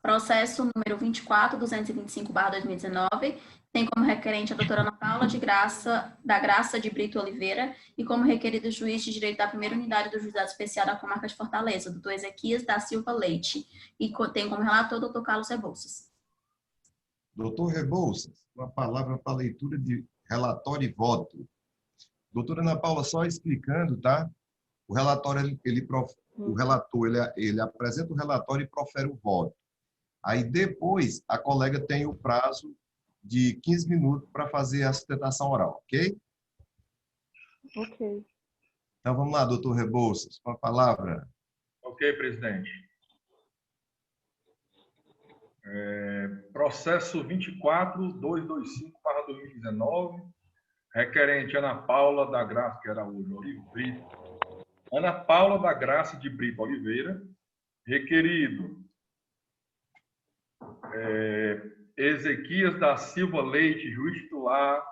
Processo número 24.225/2019, tem como requerente a doutora Ana Paula da Graça de Brito Oliveira e como requerido o juiz de direito da primeira unidade do Juizado Especial da Comarca de Fortaleza, doutor Ezequias da Silva Leite, e tem como relator o doutor Carlos Rebouças. Doutor Rebouças, com a palavra para a leitura de relatório e voto. Doutora Ana Paula, só explicando, tá? O relatório, o relator ele apresenta o relatório e profere o voto. Aí depois a colega tem o prazo de 15 minutos para fazer a sustentação oral, ok? Ok. Então vamos lá, doutor Rebouças, com a palavra. Ok, presidente. Processo 24.225/2019, requerente Ana Paula da Graça de Araújo Brito. Ana Paula da Graça de Brito Oliveira, requerido Ezequias da Silva Leite, juiz titular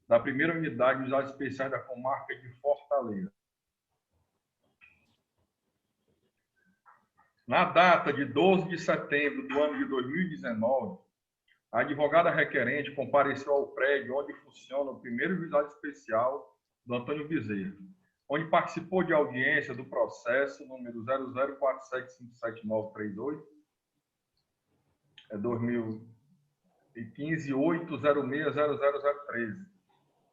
da primeira unidade dos Juizados Especiais da Comarca de Fortaleza. Na data de 12 de setembro do ano de 2019, a advogada requerente compareceu ao prédio onde funciona o primeiro Juizado Especial do Antônio Bezerra, onde participou de audiência do processo número 0047577938, 2015-806-0013.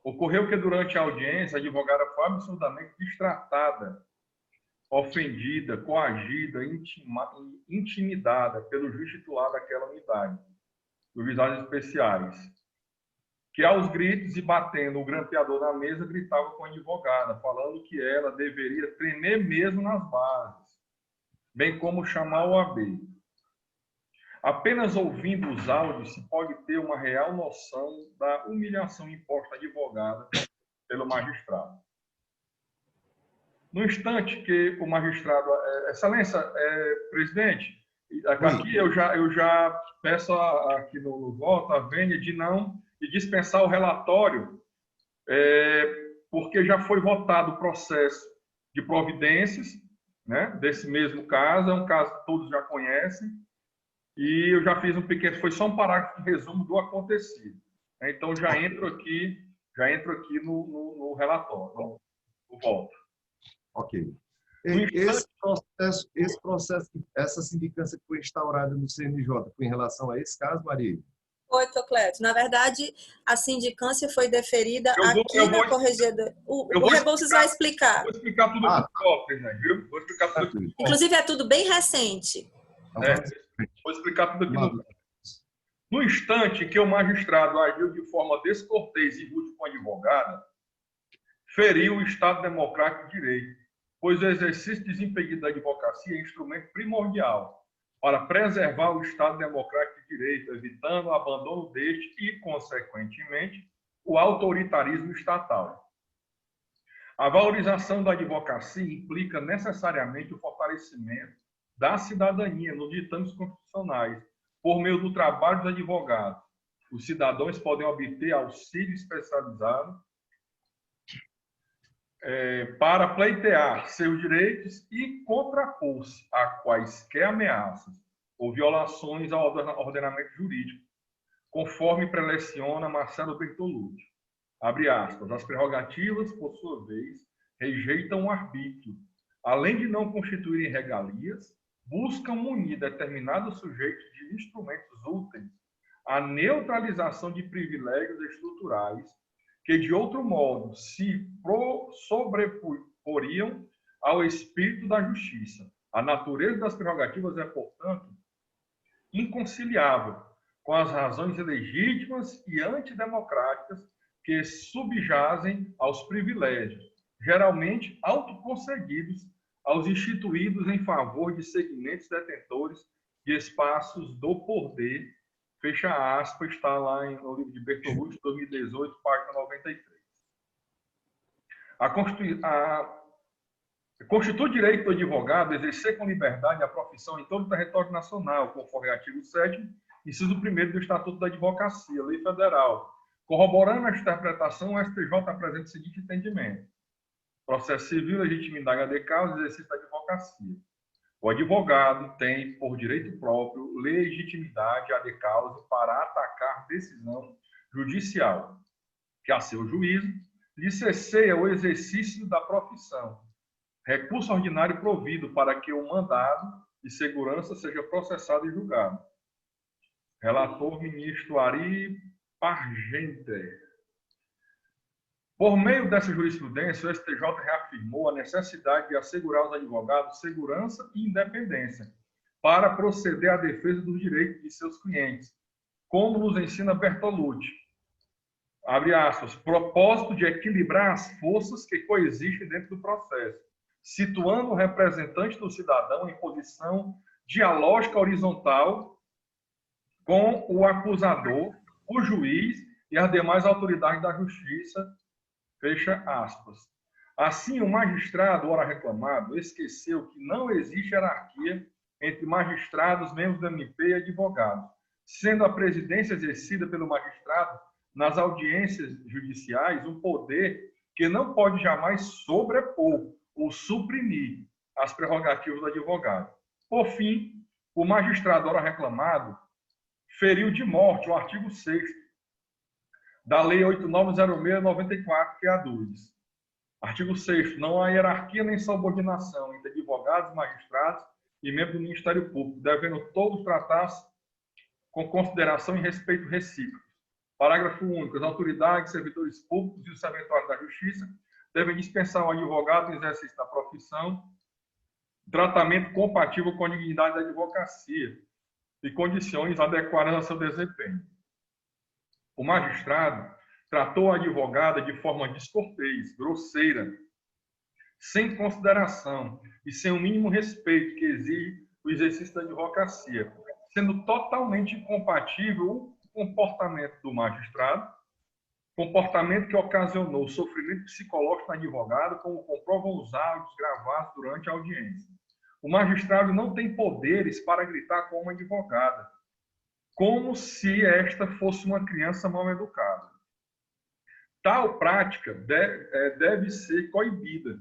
Ocorreu que durante a audiência a advogada foi absurdamente destratada, ofendida, coagida, intimidada pelo juiz titular daquela unidade, dos Juizados Especiais, que aos gritos e batendo o grampeador na mesa, gritava com a advogada, falando que ela deveria tremer mesmo nas bases, bem como chamar o AB. Apenas ouvindo os áudios se pode ter uma real noção da humilhação imposta à advogada pelo magistrado. No instante que o magistrado... Excelência, presidente, aqui eu já peço aqui no voto a vênia de dispensar o relatório, porque já foi votado o processo de providências, né, desse mesmo caso, é um caso que todos já conhecem, e eu já fiz foi só um parágrafo de resumo do acontecido. Então, já entro aqui no relatório, no voto. Ok. Esse processo, essa sindicância que foi instaurada no CNJ, foi em relação a esse caso, Maria? Oi, Tocleto. Na verdade, a sindicância foi deferida aqui na corregedora. O Rebouças vai explicar. Vou explicar tudo aqui, né, viu? Vou explicar tudo aqui. Inclusive, é tudo bem recente. Vou explicar tudo aqui. No instante que o magistrado agiu de forma descortês e rude com a advogada, feriu o Estado Democrático de Direito, pois o exercício desimpedido da advocacia é instrumento primordial para preservar o Estado Democrático de Direito, evitando o abandono deste e, consequentemente, o autoritarismo estatal. A valorização da advocacia implica necessariamente o fortalecimento da cidadania nos ditames constitucionais, por meio do trabalho dos advogados. Os cidadãos podem obter auxílio especializado para pleitear seus direitos e contrapor-se a quaisquer ameaças ou violações ao ordenamento jurídico, conforme preleciona Marcelo Bertolucci. Abre aspas. As prerrogativas, por sua vez, rejeitam o arbítrio. Além de não constituírem regalias, buscam munir determinados sujeitos de instrumentos úteis à neutralização de privilégios estruturais que, de outro modo, se sobreporiam ao espírito da justiça. A natureza das prerrogativas é, portanto, inconciliável com as razões legítimas e antidemocráticas que subjazem aos privilégios, geralmente autoconcedidos aos instituídos em favor de segmentos detentores de espaços do poder, fecha aspas, está lá no livro de Bertolucci, 2018, página 93. Constitui direito do advogado exercer com liberdade a profissão em todo o território nacional, conforme o artigo 7º, inciso 1º do Estatuto da Advocacia, Lei Federal. Corroborando a interpretação, o STJ apresenta o seguinte entendimento: processo civil, legitimidade de causa, exercício da advocacia. O advogado tem, por direito próprio, legitimidade ad causa para atacar decisão judicial, que a seu juízo lhe cesseia o exercício da profissão. Recurso ordinário provido para que o mandado de segurança seja processado e julgado. Relator, ministro Ari Pargenter. Por meio dessa jurisprudência, o STJ reafirmou a necessidade de assegurar aos advogados segurança e independência para proceder à defesa dos direitos de seus clientes, como nos ensina Bertolucci. Abre aspas, propósito de equilibrar as forças que coexistem dentro do processo, situando o representante do cidadão em posição dialógica horizontal com o acusador, o juiz e as demais autoridades da justiça, fecha aspas. Assim, o magistrado, ora reclamado, esqueceu que não existe hierarquia entre magistrados, membros do MP e advogados, sendo a presidência exercida pelo magistrado nas audiências judiciais um poder que não pode jamais sobrepor ou suprimir as prerrogativas do advogado. Por fim, o magistrado, ora reclamado, feriu de morte o artigo 6º da Lei 8906/94, que é a DUS. Artigo 6º. Não há hierarquia nem subordinação entre advogados, magistrados e membros do Ministério Público, devendo todos tratar-se com consideração e respeito recíproco. Parágrafo único. As autoridades, servidores públicos e os servidores da Justiça devem dispensar ao advogado no exercício da profissão tratamento compatível com a dignidade da advocacia e condições adequadas ao seu desempenho. O magistrado tratou a advogada de forma descortês, grosseira, sem consideração e sem o mínimo respeito que exige o exercício da advocacia, sendo totalmente incompatível o comportamento do magistrado, comportamento que ocasionou sofrimento psicológico no advogado, como comprovam os áudios gravados durante a audiência. O magistrado não tem poderes para gritar com uma advogada, como se esta fosse uma criança mal educada. Tal prática deve ser coibida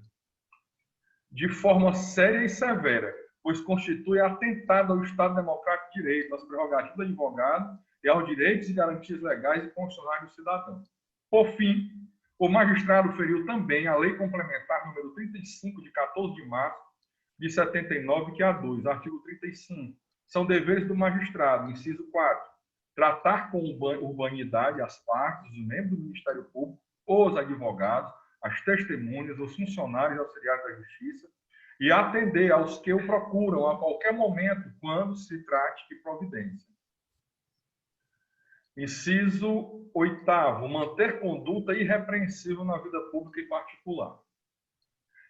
de forma séria e severa, pois constitui atentado ao Estado Democrático de Direito, às prerrogativas do advogado e aos direitos e garantias legais e constitucionais do cidadão. Por fim, o magistrado feriu também a Lei Complementar número 35, de 14 de março de 79, que é a 2, artigo 35. São deveres do magistrado, inciso 4, tratar com urbanidade as partes, os membros do Ministério Público, os advogados, as testemunhas, os funcionários auxiliares da Justiça e atender aos que o procuram a qualquer momento, quando se trate de providência. Inciso 8º, manter conduta irrepreensível na vida pública e particular.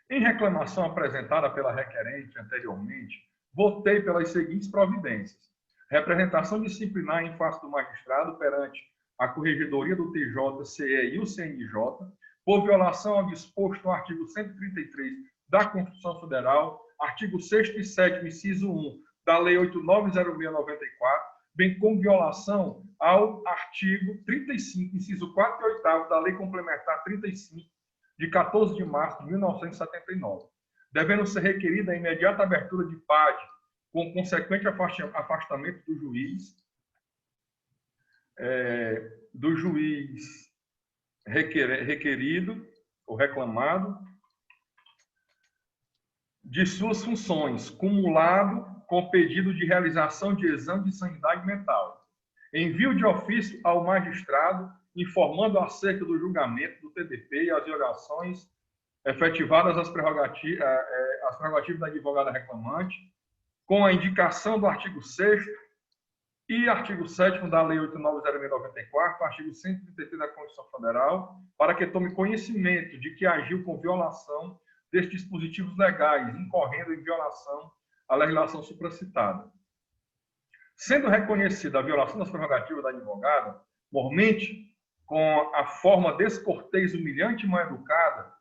Em reclamação apresentada pela requerente anteriormente, votei pelas seguintes providências: representação disciplinar em face do magistrado perante a Corregedoria do TJ-CE e o CNJ, por violação ao disposto no artigo 133 da Constituição Federal, artigo 6º e 7º, inciso 1, da Lei 8906/94, bem como violação ao artigo 35, inciso 4 e 8º da Lei Complementar 35, de 14 de março de 1979, devendo ser requerida a imediata abertura de PAD, com consequente afastamento do juiz requerido ou reclamado de suas funções, cumulado com pedido de realização de exame de sanidade mental. Envio de ofício ao magistrado informando acerca do julgamento do TDP e as violações efetivadas às prerrogativas da advogada reclamante, com a indicação do artigo 6º e artigo 7º da Lei 8906/94, artigo 133 da Constituição Federal, para que tome conhecimento de que agiu com violação destes dispositivos legais, incorrendo em violação à legislação supracitada. Sendo reconhecida a violação das prerrogativas da advogada, mormente com a forma descortês, humilhante e mal educada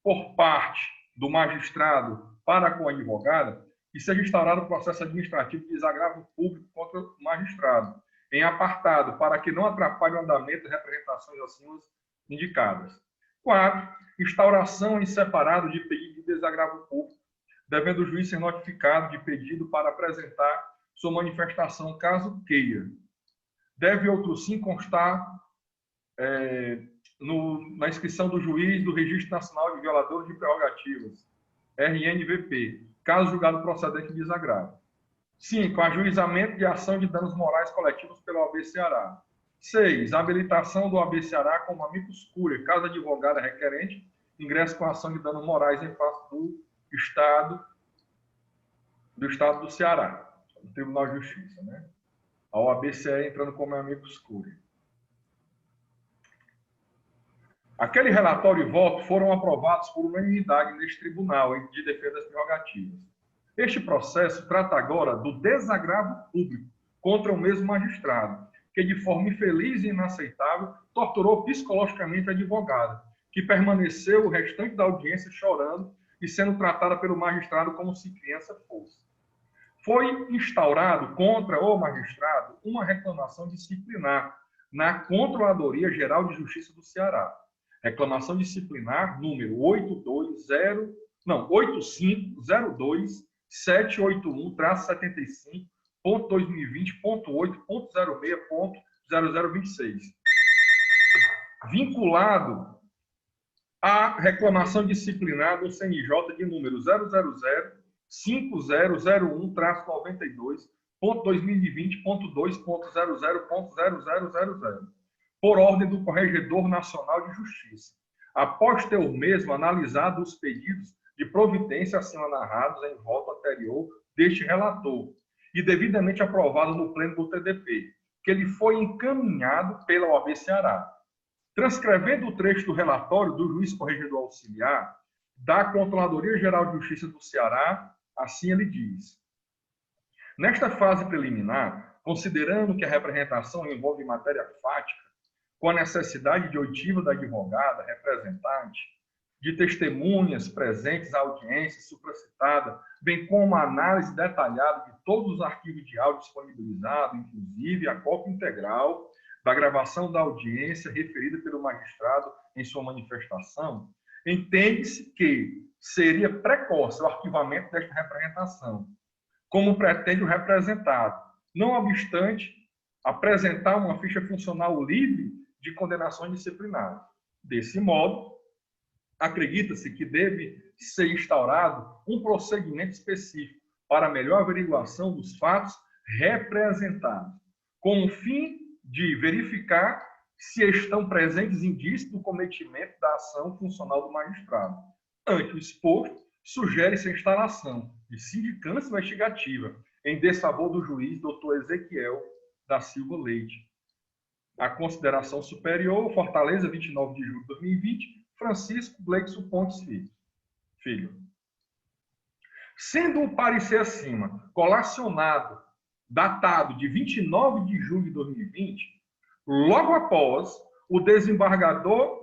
por parte do magistrado para com a advogada, e seja instaurado o processo administrativo de desagravo público contra o magistrado, em apartado, para que não atrapalhe o andamento das representações acima indicadas. 4. Instauração em separado de pedido de desagravo público devendo o juiz ser notificado de pedido para apresentar sua manifestação, caso queira. Deve outro sim constar na inscrição do juiz do Registro Nacional de Violadores de Prerrogativas, RNVP, caso julgado procedente de desagravo. 5. Ajuizamento de ação de danos morais coletivos pela OAB Ceará. 6. Habilitação do OAB Ceará como amicus curiae, caso advogado requerente ingresse com ação de danos morais em face do Estado do Ceará, do Tribunal de Justiça, né? A OAB Ceará entrando como amicus curiae. Aquele relatório e voto foram aprovados por unanimidade neste tribunal de defesa das prerrogativas. Este processo trata agora do desagravo público contra o mesmo magistrado, que de forma infeliz e inaceitável torturou psicologicamente a advogada, que permaneceu o restante da audiência chorando e sendo tratada pelo magistrado como se criança fosse. Foi instaurado contra o magistrado uma reclamação disciplinar na Controladoria Geral de Justiça do Ceará. Reclamação disciplinar número 8502-721-75.2020.8.06.0026. Vinculado à reclamação disciplinar do CNJ de número 000-5001-92.2020.2.00.0000, por ordem do Corregedor Nacional de Justiça, após ter o mesmo analisado os pedidos de providência acima narrados em voto anterior deste relator e devidamente aprovado no pleno do TDP, que ele foi encaminhado pela OAB Ceará. Transcrevendo o trecho do relatório do juiz corregedor auxiliar da Controladoria Geral de Justiça do Ceará, assim ele diz: nesta fase preliminar, considerando que a representação envolve matéria fática, com a necessidade de oitiva da advogada, representante, de testemunhas presentes à audiência supracitada, bem como a análise detalhada de todos os arquivos de áudio disponibilizados, inclusive a cópia integral da gravação da audiência referida pelo magistrado em sua manifestação, entende-se que seria precoce o arquivamento desta representação, como pretende o representado, não obstante apresentar uma ficha funcional livre de condenações disciplinares. Desse modo, acredita-se que deve ser instaurado um procedimento específico para melhor averiguação dos fatos representados, com o fim de verificar se estão presentes indícios do cometimento da ação funcional do magistrado. Ante o exposto, sugere-se a instalação de sindicância investigativa em desfavor do juiz Dr. Ezequiel da Silva Leite. A consideração superior, Fortaleza, 29 de julho de 2020, Francisco Gleixo Pontes Filho. Sendo o parecer acima colacionado, datado de 29 de julho de 2020, logo após o desembargador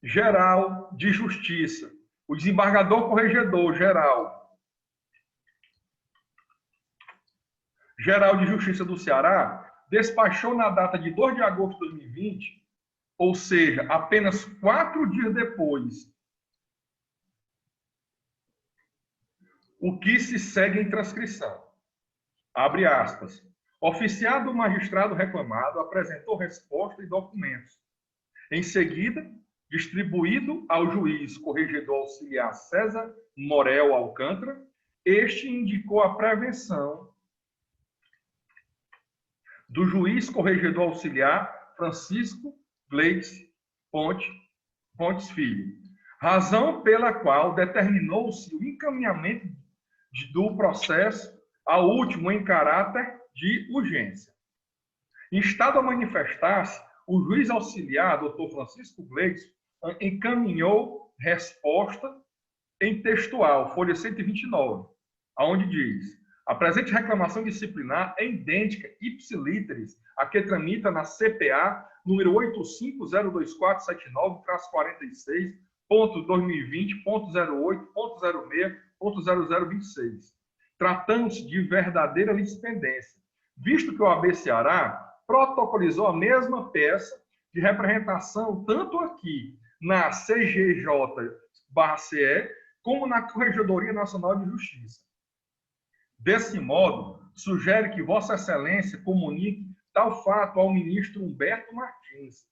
geral de Justiça, o desembargador corregedor geral de Justiça do Ceará, despachou na data de 2 de agosto de 2020, ou seja, apenas 4 dias depois, o que se segue em transcrição. Abre aspas. Oficiado o magistrado reclamado apresentou resposta e documentos. Em seguida, distribuído ao juiz corregedor auxiliar César Morel Alcântara, este indicou a prevenção do juiz corregedor auxiliar Francisco Gleixo Pontes Filho, razão pela qual determinou-se o encaminhamento do processo ao último em caráter de urgência. Instado a manifestar-se, o juiz auxiliar, Dr. Francisco Gleixo, encaminhou resposta em textual, folha 129, aonde diz: a presente reclamação disciplinar é idêntica, ipsilíteris, a que tramita na CPA número 85024799.2020.08.06.0026, tratando-se de verdadeira litispendência, visto que o OAB Ceará protocolizou a mesma peça de representação tanto aqui na CGJ/CE como na Corregedoria Nacional de Justiça. Desse modo, sugere que Vossa Excelência comunique tal fato ao ministro Humberto Martins,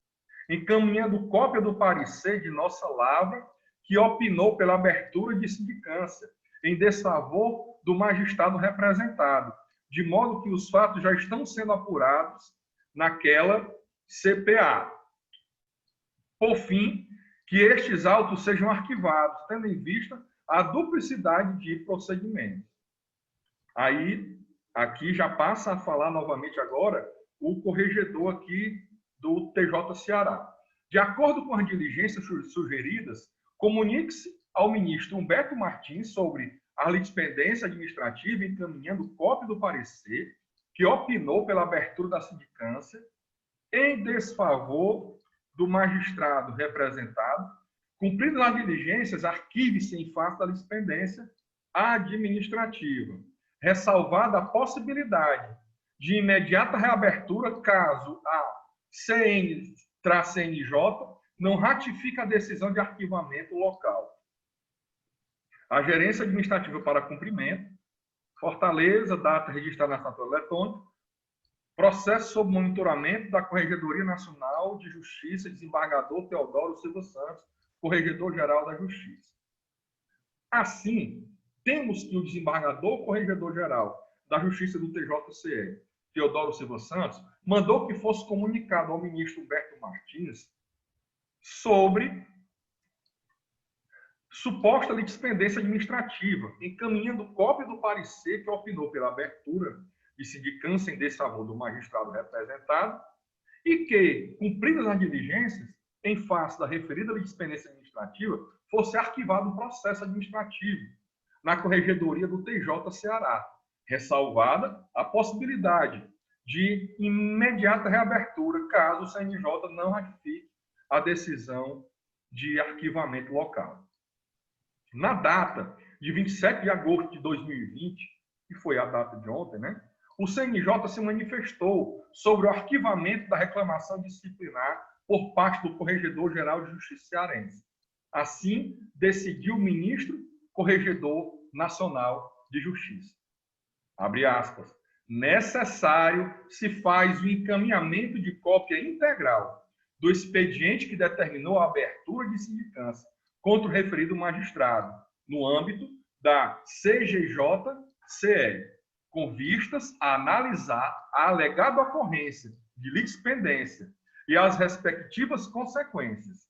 encaminhando cópia do parecer de nossa lavra, que opinou pela abertura de sindicância, em desfavor do magistrado representado, de modo que os fatos já estão sendo apurados naquela CPA. Por fim, que estes autos sejam arquivados, tendo em vista a duplicidade de procedimentos. Aí, aqui já passa a falar novamente agora o corregedor aqui do TJ Ceará. De acordo com as diligências sugeridas, comunique-se ao ministro Humberto Martins sobre a litispendência administrativa, encaminhando cópia do parecer que opinou pela abertura da sindicância em desfavor do magistrado representado. Cumpridas as diligências, arquive-se em face da litispendência administrativa, ressalvada a possibilidade de imediata reabertura caso a CN-CNJ não ratifique a decisão de arquivamento local. A gerência administrativa para cumprimento, Fortaleza, data registrada na assinatura eletrônica, processo sob monitoramento da Corregedoria Nacional de Justiça, desembargador Teodoro Silva Santos, Corregedor-Geral da Justiça. Assim, temos que o desembargador Corregedor-Geral da Justiça do TJCE, Teodoro Silva Santos, mandou que fosse comunicado ao ministro Humberto Martins sobre suposta litispendência administrativa, encaminhando cópia do parecer que opinou pela abertura de sindicância em desfavor do magistrado representado e que, cumpridas as diligências, em face da referida litispendência administrativa, fosse arquivado o processo administrativo na Corregedoria do TJ Ceará, ressalvada a possibilidade de imediata reabertura caso o CNJ não ratifique a decisão de arquivamento local. Na data de 27 de agosto de 2020, que foi a data de ontem, né, o CNJ se manifestou sobre o arquivamento da reclamação disciplinar por parte do Corregedor-Geral de Justiça cearense. Assim, decidiu o ministro Corregedor Nacional de Justiça. Abre aspas. Necessário se faz o encaminhamento de cópia integral do expediente que determinou a abertura de sindicância contra o referido magistrado, no âmbito da CGJ-CE, com vistas a analisar a alegada ocorrência de litispendência e as respectivas consequências.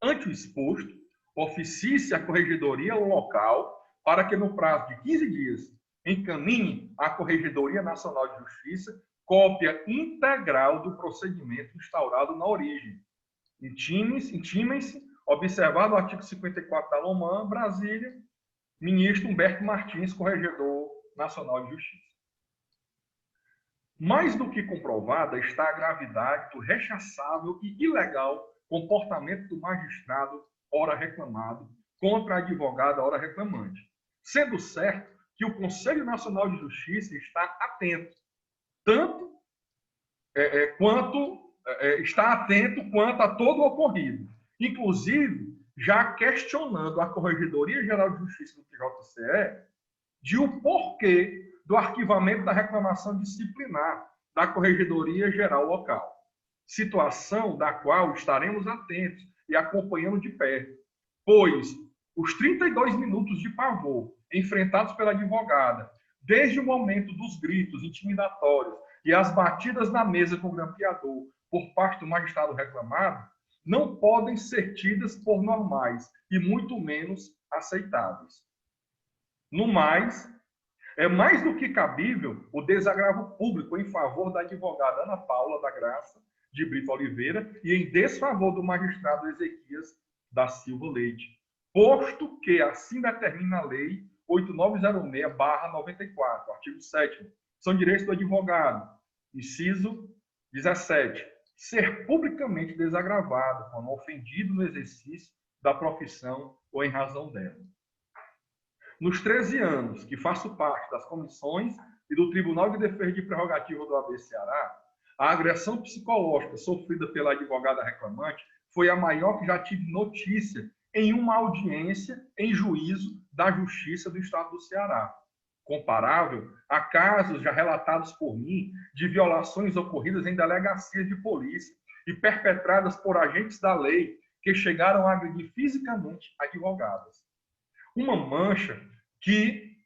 Ante o exposto, oficie-se a corregedoria local para que, no prazo de 15 dias, encaminhe à Corregedoria Nacional de Justiça cópia integral do procedimento instaurado na origem. Intimem-se, observado o artigo 54 da LOMAN, Brasília, ministro Humberto Martins, Corregedor Nacional de Justiça. Mais do que comprovada está a gravidade do rechaçável e ilegal comportamento do magistrado, ora reclamado, contra a advogada, ora reclamante, sendo certo que o Conselho Nacional de Justiça está atento, quanto a todo o ocorrido, inclusive já questionando a Corregedoria Geral de Justiça do TJCE de o porquê do arquivamento da reclamação disciplinar da Corregedoria Geral local, situação da qual estaremos atentos e acompanhando de perto, pois os 32 minutos de pavor enfrentados pela advogada, desde o momento dos gritos intimidatórios e as batidas na mesa com o grampeador por parte do magistrado reclamado, não podem ser tidas por normais e muito menos aceitáveis. No mais, é mais do que cabível o desagravo público em favor da advogada Ana Paula da Graça de Brito Oliveira e em desfavor do magistrado Ezequias da Silva Leite, posto que assim determina a Lei 8906/94, artigo 7º, são direitos do advogado, inciso 17, ser publicamente desagravado quando ofendido no exercício da profissão ou em razão dela. Nos 13 anos que faço parte das comissões e do Tribunal de Defesa de Prerrogativa do AB Ceará, a agressão psicológica sofrida pela advogada reclamante foi a maior que já tive notícia em uma audiência em juízo da Justiça do Estado do Ceará, comparável a casos já relatados por mim de violações ocorridas em delegacias de polícia e perpetradas por agentes da lei que chegaram a agredir fisicamente advogadas. Uma mancha que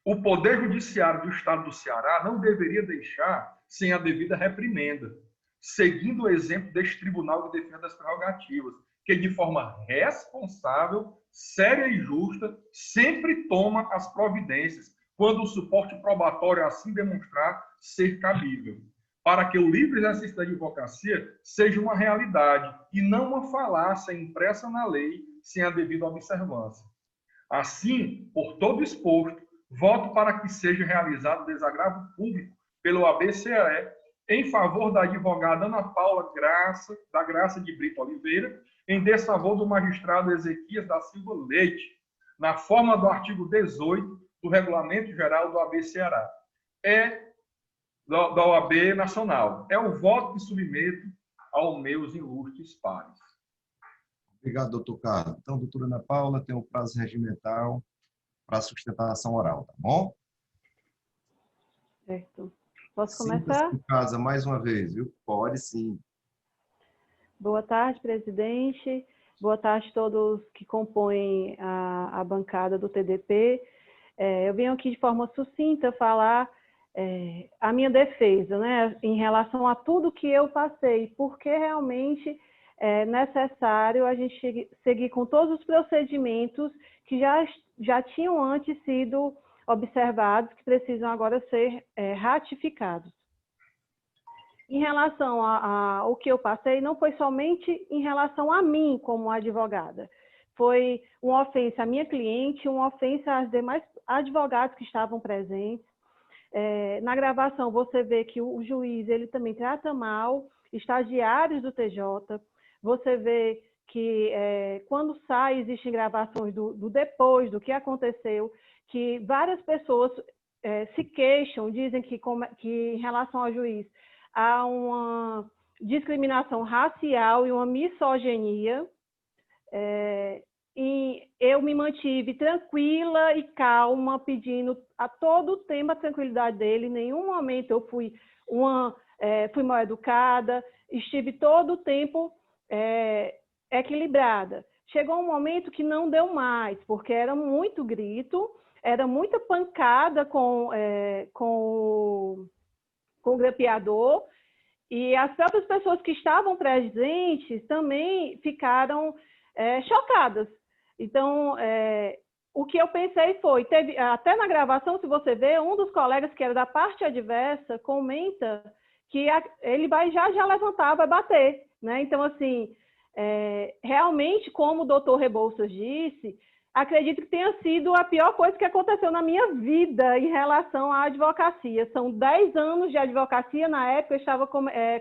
o Poder Judiciário do Estado do Ceará não deveria deixar sem a devida reprimenda, seguindo o exemplo deste Tribunal de Defesa das Prerrogativas, que de forma responsável, séria e justa, sempre toma as providências quando o suporte probatório assim demonstrar ser cabível, para que o livre exercício da advocacia seja uma realidade e não uma falácia impressa na lei sem a devida observância. Assim, por todo exposto, voto para que seja realizado desagravo público pelo ABCE em favor da advogada Ana Paula da Graça de Brito Oliveira, em desfavor do magistrado Ezequias da Silva Leite, na forma do artigo 18 do Regulamento Geral do AB Ceará. Da OAB Nacional. É o voto que submeto aos meus ilustres pares. Obrigado, doutor Carlos. Então, doutora Ana Paula, tem um prazo regimental para sustentação oral, tá bom? Certo. Posso começar? Em casa mais uma vez, viu? Pode sim. Boa tarde, presidente. Boa tarde a todos que compõem a bancada do TDP. Eu venho aqui de forma sucinta falar a minha defesa, né, em relação a tudo que eu passei, porque realmente é necessário a gente seguir com todos os procedimentos que já tinham antes sido observados, que precisam agora ser ratificados. Em relação ao que eu passei, não foi somente em relação a mim como advogada, foi uma ofensa à minha cliente, uma ofensa às demais advogados que estavam presentes. Na gravação você vê que o juiz ele também trata mal estagiários do TJ, você vê que quando sai, existem gravações do depois, do que aconteceu, que várias pessoas se queixam, dizem que em relação ao juiz há uma discriminação racial e uma misoginia. E eu me mantive tranquila e calma, pedindo a todo o tempo a tranquilidade dele. Em nenhum momento eu fui mal educada, estive todo o tempo equilibrada. Chegou um momento que não deu mais, porque era muito grito, era muita pancada com o grampeador, e as próprias pessoas que estavam presentes também ficaram chocadas. Então, o que eu pensei foi, até na gravação, se você vê, um dos colegas que era da parte adversa comenta que ele vai já levantar, vai bater, né? Então, assim, realmente, como o doutor Rebouças disse, acredito que tenha sido a pior coisa que aconteceu na minha vida em relação à advocacia. São 10 anos de advocacia, na época eu estava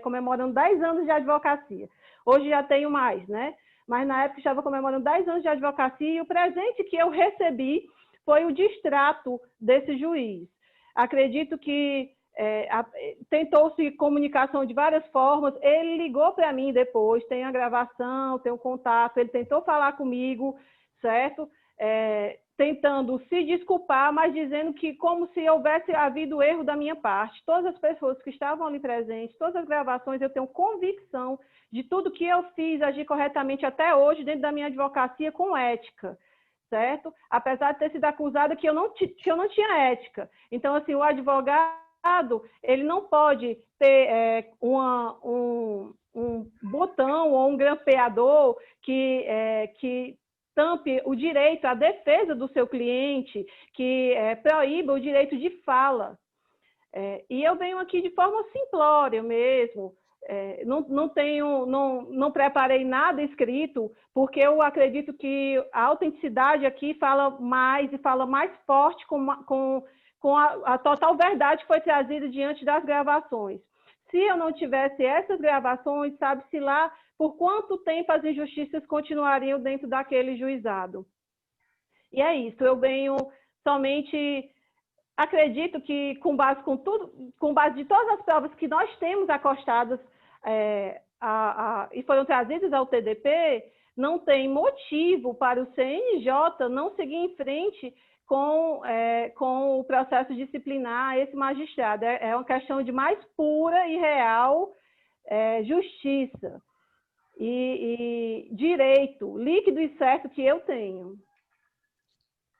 comemorando 10 anos de advocacia. Hoje já tenho mais, né? Mas na época eu estava comemorando 10 anos de advocacia e o presente que eu recebi foi o distrato desse juiz. Acredito que tentou-se comunicação de várias formas, ele ligou para mim depois, tem a gravação, tem o contato, ele tentou falar comigo, certo? Tentando se desculpar, mas dizendo que como se houvesse havido erro da minha parte. Todas as pessoas que estavam ali presentes, todas as gravações, eu tenho convicção de tudo que eu fiz, agir corretamente até hoje dentro da minha advocacia com ética, certo? Apesar de ter sido acusada que eu não tinha ética. Então, assim, o advogado, ele não pode ter um botão ou um grampeador que tampe o direito à defesa do seu cliente, que proíba o direito de fala. E eu venho aqui de forma simplória mesmo, não preparei nada escrito, porque eu acredito que a autenticidade aqui fala mais e fala mais forte com a total verdade que foi trazida diante das gravações. Se eu não tivesse essas gravações, sabe-se lá por quanto tempo as injustiças continuariam dentro daquele juizado. E é isso, eu venho somente, acredito que com base de todas as provas que nós temos acostadas e foram trazidos ao TDP, não tem motivo para o CNJ não seguir em frente com o processo disciplinar a esse magistrado. É uma questão de mais pura e real justiça e direito líquido e certo que eu tenho.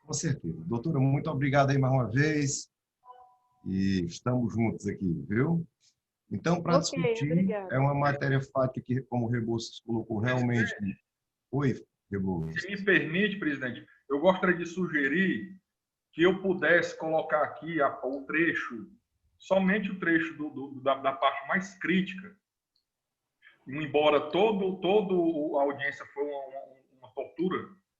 Com certeza. Doutora, muito obrigado aí mais uma vez. E estamos juntos aqui, viu? Então, para discutir, obrigada. é uma matéria fática que, como o Rebouças colocou, realmente... Oi, Rebouças. Se me permite, presidente, eu gostaria de sugerir que eu pudesse colocar aqui o trecho, somente o trecho da parte mais crítica, embora toda a audiência foi uma tortura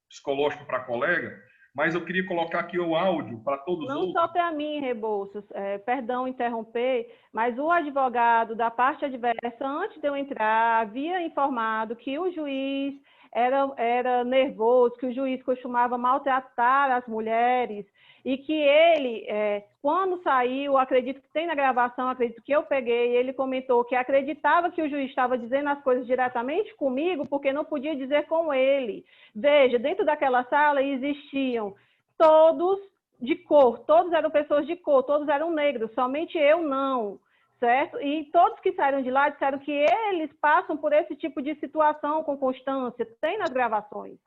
psicológica para a colega, mas eu queria colocar aqui o áudio para todos os outros. Não só para mim, Rebouças, perdão interromper, mas o advogado da parte adversa, antes de eu entrar, havia informado que o juiz era nervoso, que o juiz costumava maltratar as mulheres e que ele, quando saiu, acredito que tem na gravação, acredito que eu peguei, ele comentou que acreditava que o juiz estava dizendo as coisas diretamente comigo porque não podia dizer com ele. Veja, dentro daquela sala existiam todos de cor, todos eram pessoas de cor, todos eram negros, somente eu não, certo? E todos que saíram de lá disseram que eles passam por esse tipo de situação com constância, tem nas gravações.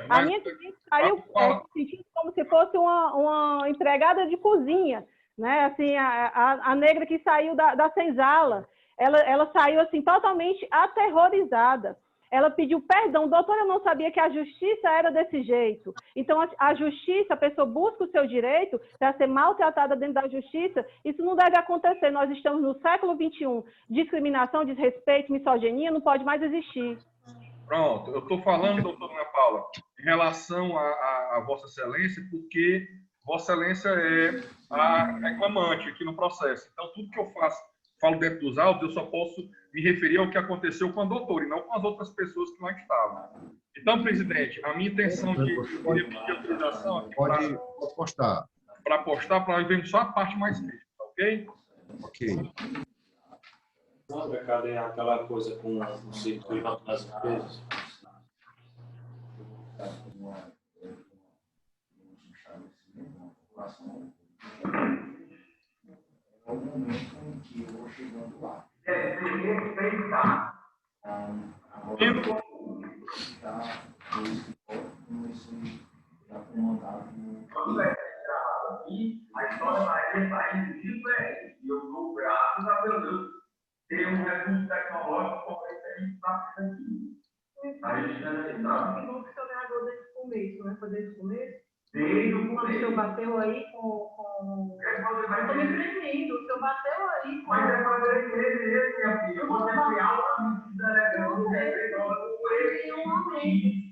A minha cliente saiu sentindo como se fosse uma empregada de cozinha, né? Assim, a negra que saiu da senzala, ela saiu assim totalmente aterrorizada. Ela pediu perdão, doutora, eu não sabia que a justiça era desse jeito. Então, a justiça, a pessoa busca o seu direito para ser maltratada dentro da justiça, isso não deve acontecer. Nós estamos no século XXI. Discriminação, desrespeito, misoginia não pode mais existir. Pronto, eu estou falando, doutora Ana Paula, em relação a Vossa Excelência, porque Vossa Excelência é a reclamante aqui no processo. Então, tudo que eu falo dentro dos autos, eu só posso me referir ao que aconteceu com a doutora e não com as outras pessoas que lá estavam. Então, presidente, a minha intenção de pedir autorização aqui pode postar. Para postar, para nós vermos só a parte mais crítica, ok? Ok. Sandra, cadê aquela coisa com o circuito das empresas? É o momento em que eu vou chegando lá. É se respeitar. Agora, está já comandado no... E a história vai indo diferente. E eu dou graças a Deus ter um recurso tecnológico competente para isso aqui. A gente não precisa ganhador desde o começo, né? Foi desde o começo? Desde o começo. O senhor bateu aí com... Eu estou me prevenindo. O senhor bateu aí com... Mas é fazer ele, minha filha. Eu vou ter aula de delegante.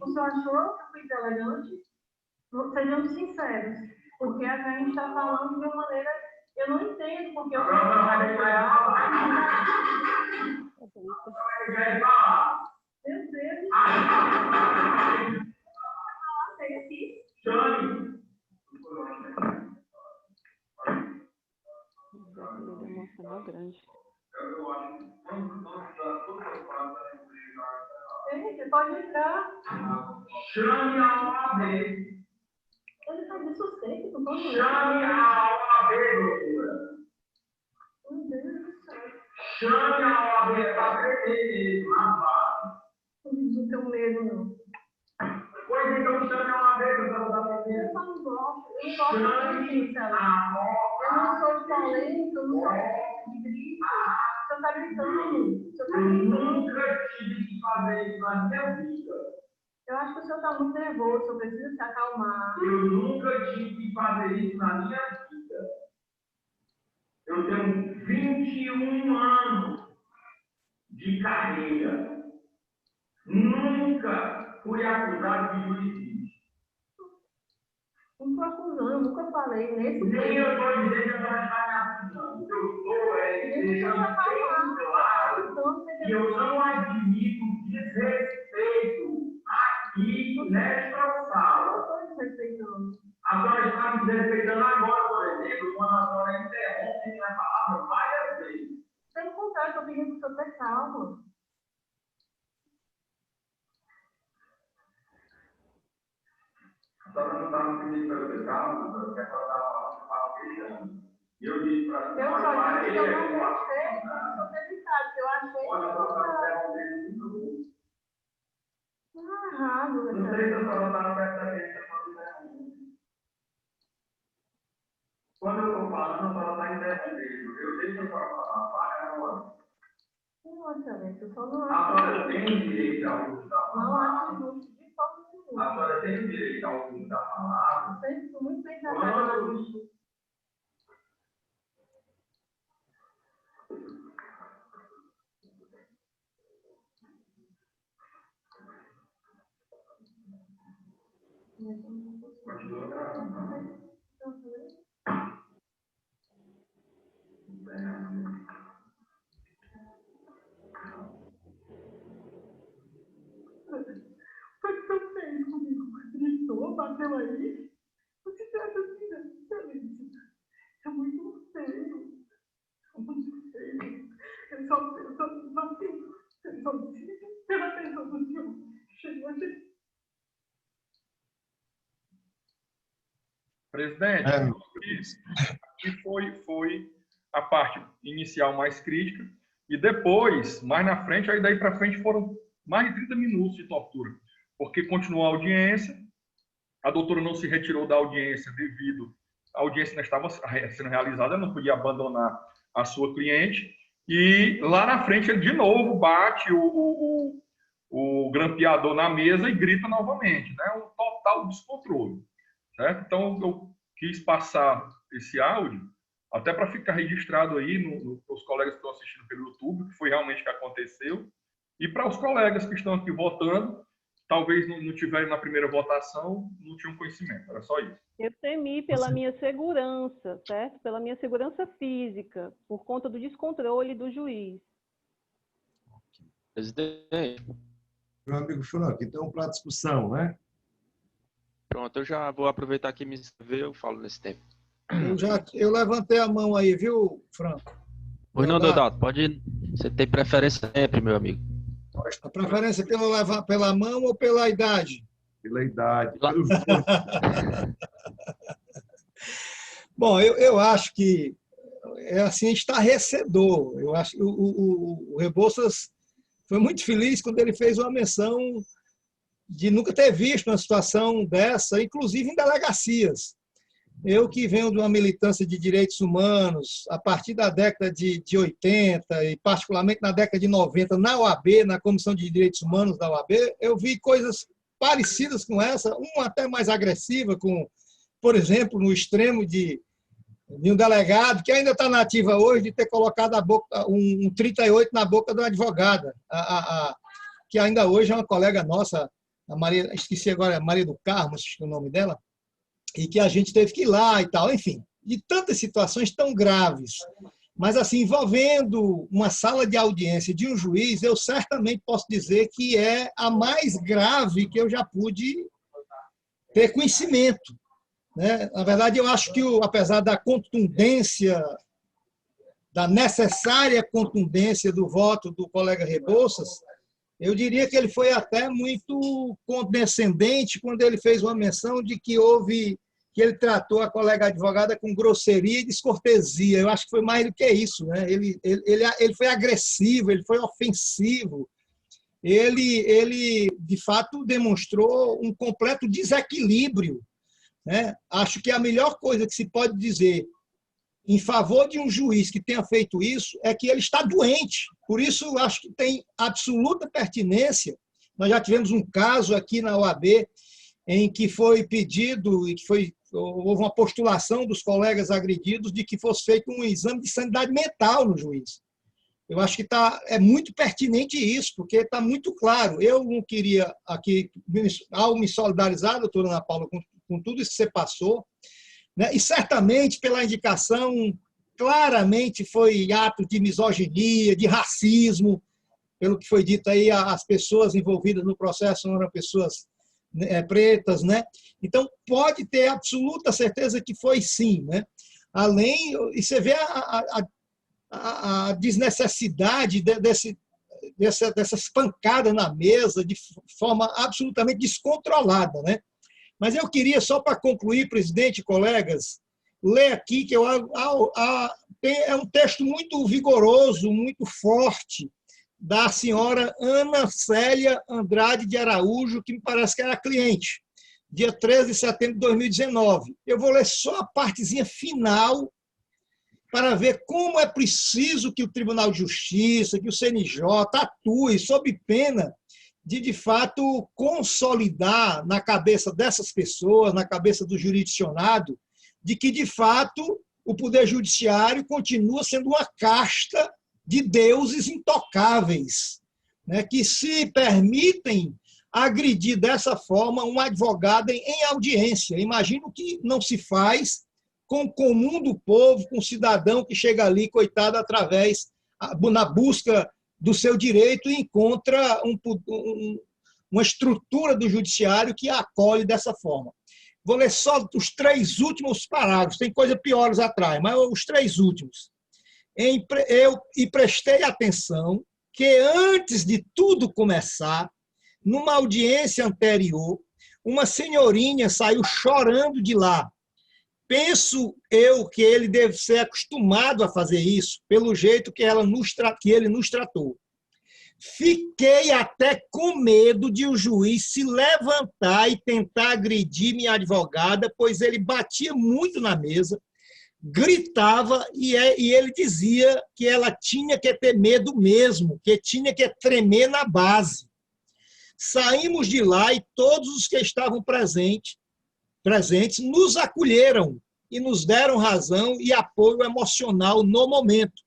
O senhor achou que eu fui delegante? Sejamos sinceros. Porque a gente está falando de uma maneira... Eu não entendo porque eu... Não, meu Deus. Tem aqui. Chame. Grande. Você pode entrar. Chame a OAB. Ele está de suspeito. Chame a OAB, doutora. Meu Deus do céu. Chame a OAB para prender na base. Não tenho medo, não. Pois então chame a OAB para prender. Eu não gosto. Eu não gosto de isso, eu não sou de violência, eu não sou de grito. O senhor está gritando. Eu nunca tive que fazer isso na minha vida. Eu acho que o senhor está muito nervoso, o senhor precisa se acalmar. Eu nunca tive que fazer isso na minha vida. Eu tenho 21 anos de carreira. Nunca fui acusado de juiz. Não estou acusando, nunca falei nesse tempo. Nem eu estou dizendo que eu estou acusando. Eu estou deixando bem claro que eu não admito desrespeito aqui nesta sala. Eu estou desrespeitando. A senhora está me desrespeitando agora, por exemplo, quando a senhora interrompe minha palavra várias vezes. Pelo contrário, estou pedindo para o senhor ter calma. Só não estava pedindo para eu calma, porque ela estava queixando. E eu disse para ela, eu só disse que eu não gostei, eu sou delicado, eu achei que não errado. Não sei se eu só estava percebendo. Quando eu estou falando, ela está interrompendo. Eu deixo para falar, para ela. Não, excelente, eu só não acho. A senhora tem direito ao uso da palavra. Não acho justo de forma nenhuma. A senhora tem direito ao uso da palavra. Sempre estou muito bem tratada na justiça. Continua gravando. Foi tão feio comigo. Gritou, bateu aí. Você tá assim, é muito feio. É muito feio. Eu só pela atenção do senhor. Chegou a gente. Presidente, que foi a parte inicial mais crítica, e depois, mais na frente, aí daí para frente foram mais de 30 minutos de tortura, porque continuou a audiência, a doutora não se retirou da audiência devido à audiência não estava sendo realizada, ela não podia abandonar a sua cliente, e lá na frente ele de novo bate o grampeador na mesa e grita novamente, né? Um total descontrole. Certo? Então, eu quis passar esse áudio até para ficar registrado aí para os colegas que estão assistindo pelo YouTube, que foi realmente o que aconteceu, e para os colegas que estão aqui votando, talvez não tiverem na primeira votação, não tinham conhecimento, era só isso. Eu temi pela minha segurança, certo? Pela minha segurança física, por conta do descontrole do juiz. Presidente. Meu amigo Franco, então para discussão, né? Pronto, eu já vou aproveitar que me inscreveu, eu falo nesse tempo. Eu levantei a mão aí, viu, Franco? Pois não, Deodato, pode. Você tem preferência sempre, meu amigo. A preferência pela mão ou pela idade? Pela idade. Bom, eu acho que é assim, estarrecedor. Eu acho que o Rebouças foi muito feliz quando ele fez uma menção de nunca ter visto uma situação dessa, inclusive em delegacias. Eu que venho de uma militância de direitos humanos, a partir da década de 80, e particularmente na década de 90, na OAB, na Comissão de Direitos Humanos da OAB, eu vi coisas parecidas com essa, uma até mais agressiva, com, por exemplo, no extremo de um delegado, que ainda está na ativa hoje, de ter colocado um 38 na boca da advogada, que ainda hoje é uma colega nossa, a Maria, esqueci agora, Maria do Carmo, acho que é o nome dela, e que a gente teve que ir lá e tal, enfim, de tantas situações tão graves. Mas, assim, envolvendo uma sala de audiência de um juiz, eu certamente posso dizer que é a mais grave que eu já pude ter conhecimento, né? Na verdade, eu acho que, apesar da contundência, da necessária contundência do voto do colega Rebouças, eu diria que ele foi até muito condescendente quando ele fez uma menção de que ele tratou a colega advogada com grosseria e descortesia. Eu acho que foi mais do que isso, né? Ele foi agressivo, ele foi ofensivo. Ele, de fato, demonstrou um completo desequilíbrio, né? Acho que a melhor coisa que se pode dizer em favor de um juiz que tenha feito isso é que ele está doente. Por isso, acho que tem absoluta pertinência. Nós já tivemos um caso aqui na OAB em que foi pedido e que houve uma postulação dos colegas agredidos de que fosse feito um exame de sanidade mental no juiz. Eu acho que é muito pertinente isso, porque está muito claro. Eu não queria aqui, ao me solidarizar, doutora Ana Paula, com tudo isso que você passou, né? E certamente pela indicação, claramente foi ato de misoginia, de racismo, pelo que foi dito aí, as pessoas envolvidas no processo não eram pessoas pretas, né? Então, pode ter absoluta certeza que foi sim, né? Além, e você vê a desnecessidade dessas pancadas na mesa de forma absolutamente descontrolada, né? Mas eu queria, só para concluir, presidente e colegas, ler aqui, que é um texto muito vigoroso, muito forte, da senhora Ana Célia Andrade de Araújo, que me parece que era cliente, dia 13 de setembro de 2019. Eu vou ler só a partezinha final para ver como é preciso que o Tribunal de Justiça, que o CNJ atue sob pena de fato, consolidar na cabeça dessas pessoas, na cabeça do jurisdicionado, de que, de fato, o Poder Judiciário continua sendo uma casta de deuses intocáveis, né, que se permitem agredir dessa forma um advogado em audiência. Imagino que não se faz com o comum do povo, com o cidadão que chega ali, coitado, na busca do seu direito e encontra uma estrutura do judiciário que a acolhe dessa forma. Vou ler só os 3 últimos parágrafos, tem coisa piores atrás, mas os 3 últimos. Eu prestei atenção que antes de tudo começar, numa audiência anterior, uma senhorinha saiu chorando de lá. Penso eu que ele deve ser acostumado a fazer isso, pelo jeito que ele nos tratou. Fiquei até com medo de o juiz se levantar e tentar agredir minha advogada, pois ele batia muito na mesa, gritava e ele dizia que ela tinha que ter medo mesmo, que tinha que tremer na base. Saímos de lá e todos os que estavam presentes nos acolheram e nos deram razão e apoio emocional no momento.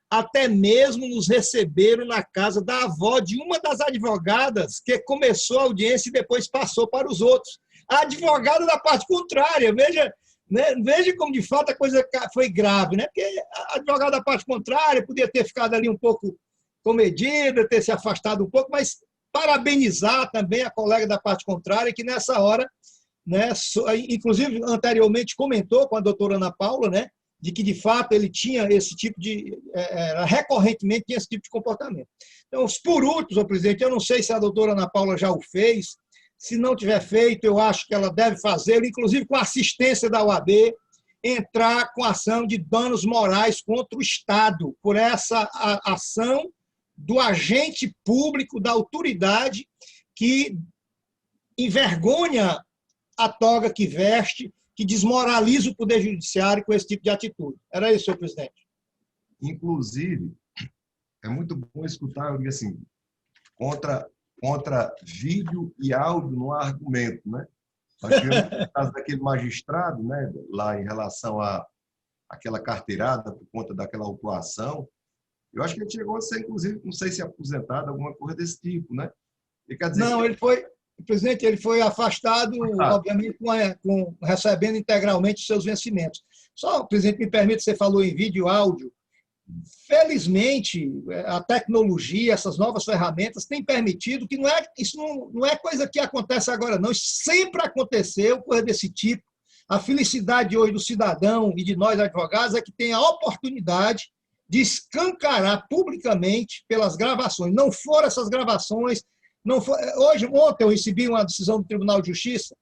Até mesmo nos receberam na casa da avó de uma das advogadas que começou a audiência e depois passou para os outros. A advogada da parte contrária, veja, né, veja como de fato a coisa foi grave, né? Porque a advogada da parte contrária podia ter ficado ali um pouco comedida, ter se afastado um pouco, mas parabenizar também a colega da parte contrária que nessa hora, né, inclusive anteriormente comentou com a doutora Ana Paula, né, de que de fato ele tinha esse tipo recorrentemente tinha esse tipo de comportamento. Então, por último, senhor presidente, eu não sei se a doutora Ana Paula já o fez, se não tiver feito, eu acho que ela deve fazer, inclusive com a assistência da OAB, entrar com ação de danos morais contra o Estado, por essa ação do agente público, da autoridade que envergonha a toga que veste, que desmoraliza o Poder Judiciário com esse tipo de atitude. Era isso, senhor presidente. Inclusive, é muito bom escutar, eu digo assim, contra vídeo e áudio no argumento, né? Nós tivemos o caso daquele magistrado, né, lá em relação àquela carteirada por conta daquela autuação. Eu acho que ele chegou a ser, inclusive, não sei se aposentado, alguma coisa desse tipo, né? E quer dizer não, presidente, ele foi afastado, obviamente, recebendo integralmente os seus vencimentos. Só, presidente, me permite, você falou em vídeo e áudio. Felizmente, a tecnologia, essas novas ferramentas têm permitido que isso não é coisa que acontece agora, não. Isso sempre aconteceu, coisa desse tipo. A felicidade hoje do cidadão e de nós advogados é que tem a oportunidade de escancarar publicamente pelas gravações. Não foram essas gravações. Ontem eu recebi uma decisão do Tribunal de Justiça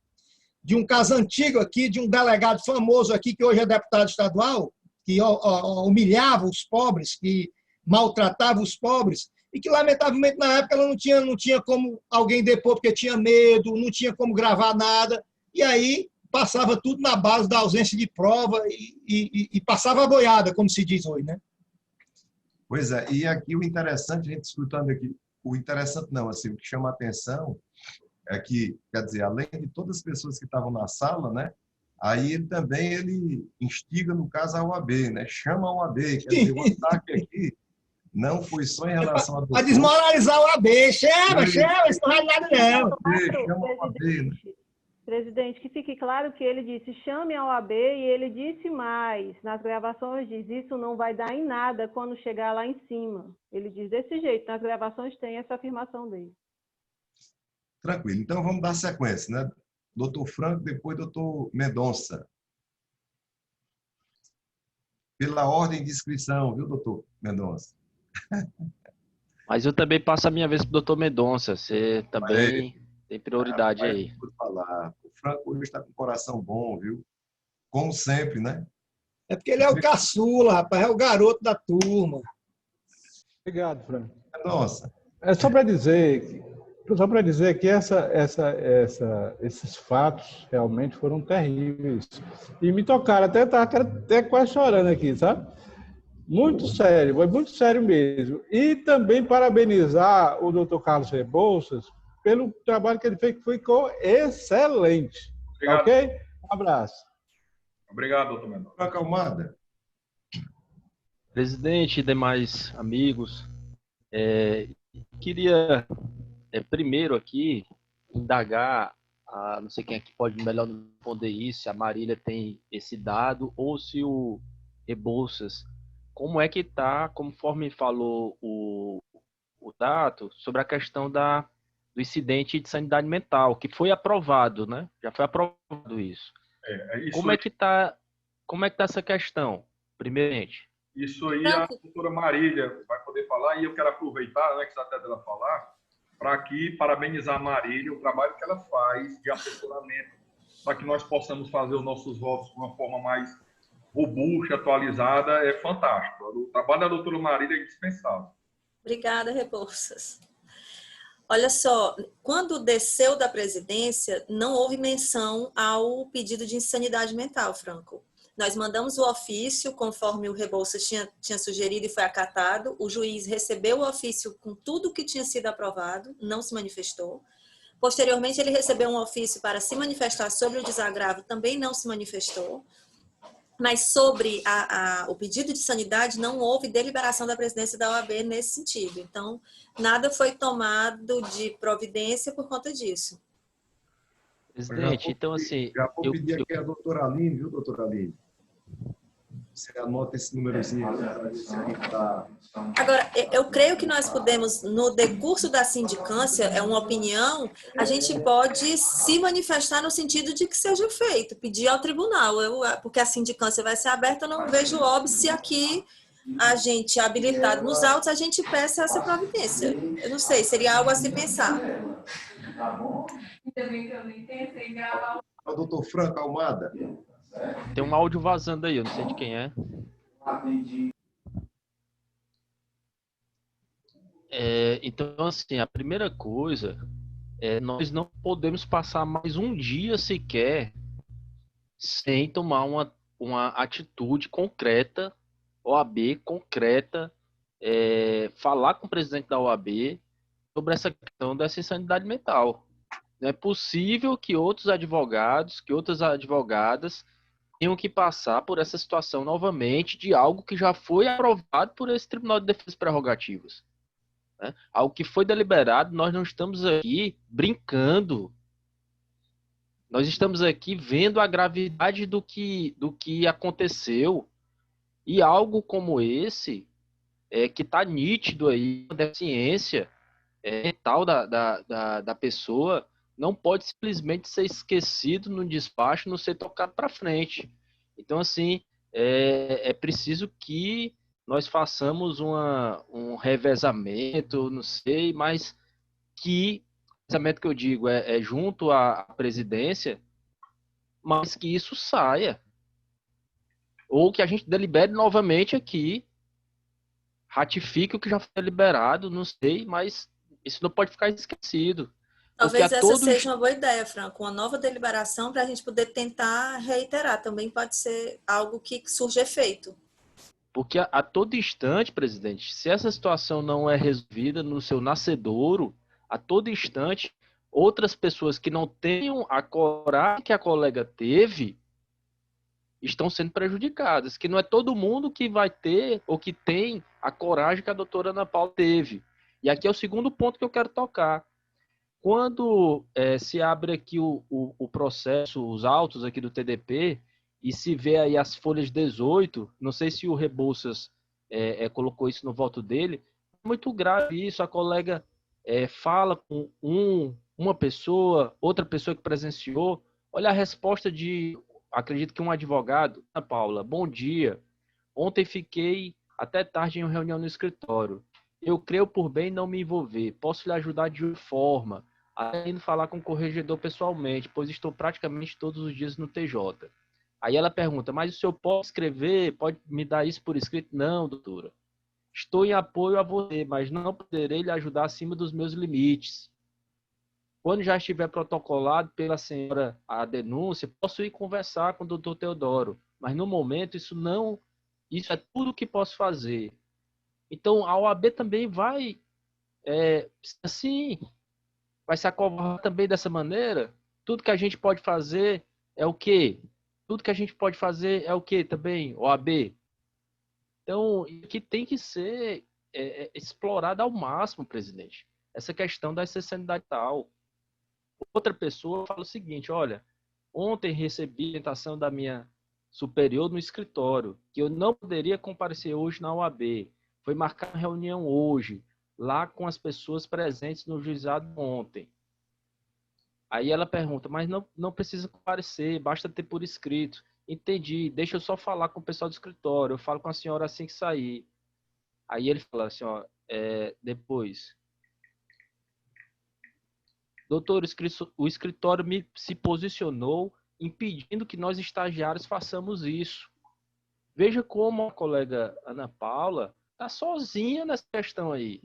de um caso antigo aqui, de um delegado famoso aqui, que hoje é deputado estadual, que humilhava os pobres, que maltratava os pobres, e que, lamentavelmente, na época, ela não tinha como alguém depor, porque tinha medo, não tinha como gravar nada, e aí passava tudo na base da ausência de prova e passava a boiada, como se diz hoje, né? Pois é, e aqui o interessante, a gente escutando aqui, o interessante não, assim, o que chama a atenção é que, quer dizer, além de todas as pessoas que estavam na sala, né, aí ele instiga, no caso, a OAB, né, chama a OAB, quer dizer, o ataque aqui não foi só em relação a... Para desmoralizar a OAB, chama, isso não vai nada não. Chama a OAB, né? Presidente, que fique claro que ele disse chame a OAB e ele disse mais, nas gravações diz, isso não vai dar em nada quando chegar lá em cima. Ele diz desse jeito, nas gravações tem essa afirmação dele. Tranquilo, então vamos dar sequência, né? Doutor Franco, depois doutor Mendonça. Pela ordem de inscrição, viu, doutor Mendonça? Mas eu também passo a minha vez para o doutor Mendonça, você também... Tem prioridade aí. Por Franco hoje está com o coração bom, viu? Como sempre, né? É porque ele é o caçula, rapaz, é o garoto da turma. Obrigado, Franco. Nossa. É só para dizer que esses fatos realmente foram terríveis. E me tocaram, até quase chorando aqui, sabe? Muito sério, foi muito sério mesmo. E também parabenizar o doutor Carlos Rebouças pelo trabalho que ele fez, que ficou excelente. Obrigado. Ok? Um abraço. Obrigado, doutor Menor. Acalmada. Presidente e demais amigos, queria primeiro aqui indagar, não sei quem é que pode melhor responder isso, se a Marília tem esse dado ou se o Rebouças, como é que está, conforme falou o Tato, sobre a questão do incidente de sanidade mental, que foi aprovado, né? Já foi aprovado isso. Como é que está essa questão, primeiramente? Isso aí a doutora Marília vai poder falar, e eu quero aproveitar, antes até dela falar, para aqui parabenizar a Marília, o trabalho que ela faz de assessoramento, para que nós possamos fazer os nossos votos de uma forma mais robusta, atualizada, é fantástico. O trabalho da doutora Marília é indispensável. Obrigada, Rebouças. Olha só, quando desceu da presidência, não houve menção ao pedido de insanidade mental, Franco. Nós mandamos o ofício, conforme o Rebouças tinha sugerido e foi acatado. O juiz recebeu o ofício com tudo que tinha sido aprovado, não se manifestou. Posteriormente, ele recebeu um ofício para se manifestar sobre o desagravo, também não se manifestou. Mas sobre o pedido de sanidade, não houve deliberação da presidência da OAB nesse sentido. Então, nada foi tomado de providência por conta disso. Presidente, então assim... Já vou pedir aqui a doutora Aline, viu, doutora Aline? Você anota esse númerozinho. Agora, eu creio que nós podemos, no decurso da sindicância, é uma opinião, a gente pode se manifestar no sentido de que seja feito, pedir ao tribunal, porque a sindicância vai ser aberta, eu não vejo óbvio se aqui a gente habilitado nos autos, a gente peça essa providência. Eu não sei, seria algo a se pensar. O doutor Franco Almada. Tem um áudio vazando aí, eu não sei de quem é. Então, assim, a primeira coisa nós não podemos passar mais um dia sequer sem tomar uma atitude concreta, OAB concreta, falar com o presidente da OAB sobre essa questão dessa insanidade mental. Não é possível que outros advogados, que outras advogadas tenham que passar por essa situação novamente de algo que já foi aprovado por esse Tribunal de Defesa Prerrogativas. Né? Algo que foi deliberado, nós não estamos aqui brincando. Nós estamos aqui vendo a gravidade do que aconteceu. E algo como esse, que está nítido aí, a deficiência mental da pessoa, não pode simplesmente ser esquecido no despacho, não ser tocado para frente. Então, assim, é preciso que nós façamos um revezamento, não sei, mas revezamento que eu digo é junto à presidência, mas que isso saia. Ou que a gente delibere novamente aqui, ratifique o que já foi deliberado, não sei, mas isso não pode ficar esquecido. Talvez essa seja uma boa ideia, Franco, uma nova deliberação para a gente poder tentar reiterar. Também pode ser algo que surja efeito. Porque a todo instante, presidente, se essa situação não é resolvida no seu nascedouro, a todo instante, outras pessoas que não tenham a coragem que a colega teve estão sendo prejudicadas. Que não é todo mundo que vai ter ou que tem a coragem que a doutora Ana Paula teve. E aqui é o segundo ponto que eu quero tocar. Quando se abre aqui o processo, os autos aqui do TDP, e se vê aí as folhas 18, não sei se o Rebouças colocou isso no voto dele, é muito grave isso, a colega fala com uma pessoa, outra pessoa que presenciou, olha a resposta acredito que um advogado, Ana Paula, bom dia, ontem fiquei até tarde em uma reunião no escritório, eu creio por bem não me envolver, posso lhe ajudar de uma forma. Aí indo falar com o corregedor pessoalmente, pois estou praticamente todos os dias no TJ. Aí ela pergunta, mas o senhor pode escrever, pode me dar isso por escrito? Não, doutora. Estou em apoio a você, mas não poderei lhe ajudar acima dos meus limites. Quando já estiver protocolado pela senhora a denúncia, posso ir conversar com o doutor Teodoro. Mas no momento isso é tudo que posso fazer. Então a OAB também vai vai se acovardar também dessa maneira. Tudo que a gente pode fazer é o quê? Tudo que a gente pode fazer é o quê também, OAB? Então, que tem que ser explorado ao máximo, presidente. Essa questão da excepcionalidade tal. Outra pessoa fala o seguinte, olha, ontem recebi a orientação da minha superior no escritório, que eu não poderia comparecer hoje na OAB. Foi marcar uma reunião hoje, lá com as pessoas presentes no juizado ontem. Aí ela pergunta, mas não precisa comparecer, basta ter por escrito. Entendi, deixa eu só falar com o pessoal do escritório, eu falo com a senhora assim que sair. Aí ele fala assim, ó, depois... Doutor, o escritório se posicionou impedindo que nós estagiários façamos isso. Veja como a colega Ana Paula está sozinha nessa questão aí.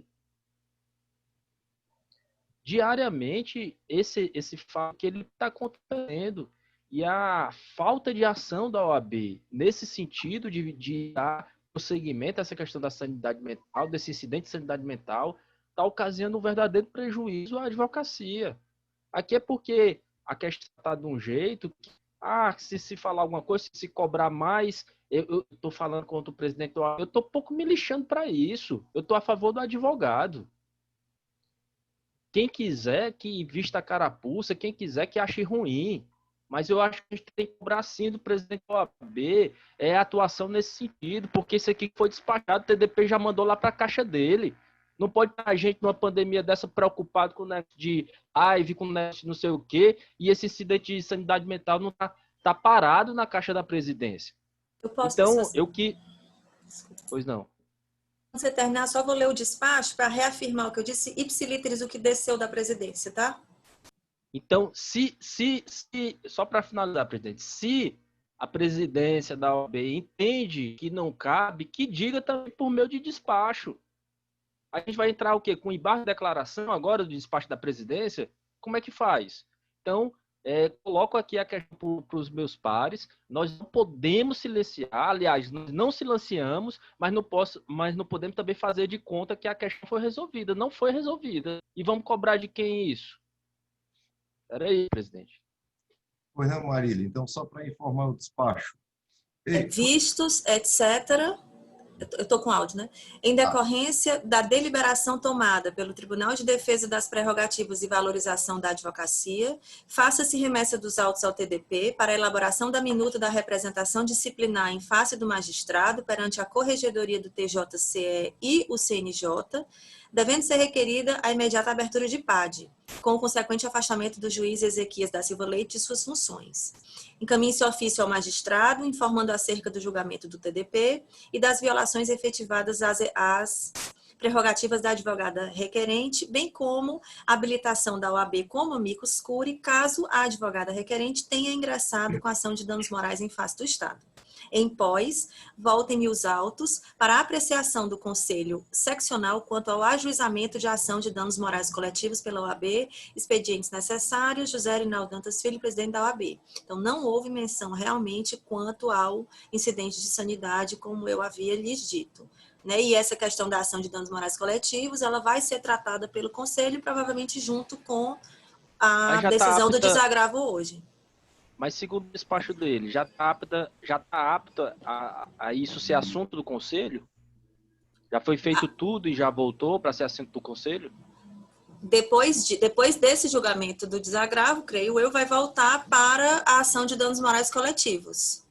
Diariamente, esse fato que ele está acontecendo e a falta de ação da OAB nesse sentido de dar prosseguimento a essa questão da sanidade mental, desse incidente de sanidade mental, está ocasionando um verdadeiro prejuízo à advocacia. Aqui é porque a questão está de um jeito que, se falar alguma coisa, se cobrar mais, eu estou falando contra o presidente, eu estou pouco me lixando para isso. Eu estou a favor do advogado. Quem quiser que vista a carapuça, quem quiser que ache ruim. Mas eu acho que a gente tem que cobrar sim do presidente da OAB a atuação nesse sentido, porque isso aqui foi despachado, o TDP já mandou lá para a caixa dele. Não pode estar a gente numa pandemia dessa preocupado com o negócio de live, com o negócio de não sei o quê, e esse incidente de sanidade mental não tá parado na caixa da presidência. Pois não. Quando você terminar, só vou ler o despacho para reafirmar o que eu disse, ipsilíteres, o que desceu da presidência, tá? Então, só para finalizar, presidente, se a presidência da OAB entende que não cabe, que diga também por meio de despacho. A gente vai entrar o quê? Com embargo de declaração agora do despacho da presidência? Como é que faz? Então, coloco aqui a questão para os meus pares. Nós não podemos silenciar, aliás, nós não silenciamos, mas não podemos também fazer de conta que a questão foi resolvida. Não foi resolvida. E vamos cobrar de quem isso? Espera aí, presidente. Pois não, Marília. Então, só para informar o despacho. Vistos, etc., eu estou com áudio, né? Em decorrência da deliberação tomada pelo Tribunal de Defesa das Prerrogativas e Valorização da Advocacia, faça-se remessa dos autos ao TDP para a elaboração da minuta da representação disciplinar em face do magistrado perante a Corregedoria do TJCE e o CNJ, devendo ser requerida a imediata abertura de PAD, com o consequente afastamento do juiz Ezequias da Silva Leite de suas funções. Encaminhe-se ofício ao magistrado, informando acerca do julgamento do TDP e das violações efetivadas às prerrogativas da advogada requerente, bem como a habilitação da OAB como amicus curiae, caso a advogada requerente tenha ingressado com ação de danos morais em face do Estado. Em pós, voltem-me os autos para apreciação do Conselho Seccional quanto ao ajuizamento de ação de danos morais coletivos pela OAB, expedientes necessários, José Rinaldo Dantas Filho, presidente da OAB. Então, não houve menção realmente quanto ao incidente de sanidade, como eu havia lhes dito. Né? E essa questão da ação de danos morais coletivos, ela vai ser tratada pelo Conselho, provavelmente junto com a decisão do desagravo hoje. Mas segundo o despacho dele, já está apta a isso ser assunto do Conselho? Já foi feito tudo e já voltou para ser assunto do Conselho? Depois desse julgamento do desagravo, creio eu, vai voltar para a ação de danos morais coletivos.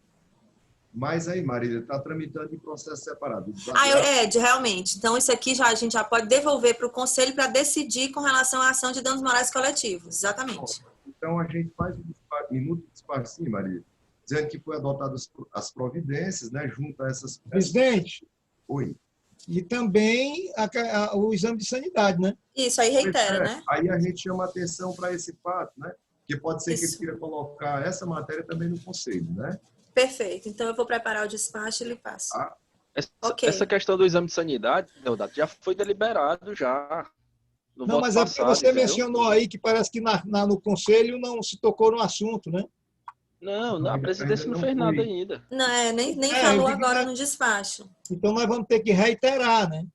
Mas aí, Marília, está tramitando em processo separado. Realmente. Então, isso aqui a gente já pode devolver para o Conselho para decidir com relação à ação de danos morais coletivos. Exatamente. Então, a gente faz um minuto de despacho, sim, Maria, dizendo que foi adotadas as providências, né, junto a essas... Presidente. Oi. E também o exame de sanidade, né? Isso, aí reitera, né? Aí a gente chama atenção para esse fato, né? Porque pode ser que ele Isso. queira colocar essa matéria também no conselho, né? Perfeito. Então, eu vou preparar o despacho e lhe passo. Ok. Essa questão do exame de sanidade, Deodato, já foi deliberado já no Não, voto mas é porque passado, você entendeu? mencionou aí que parece que no conselho não se tocou no assunto, né? Não, a presidência não fez nada ainda. Não, nem É, falou eu digo agora que- no despacho. Então nós vamos ter que reiterar, né?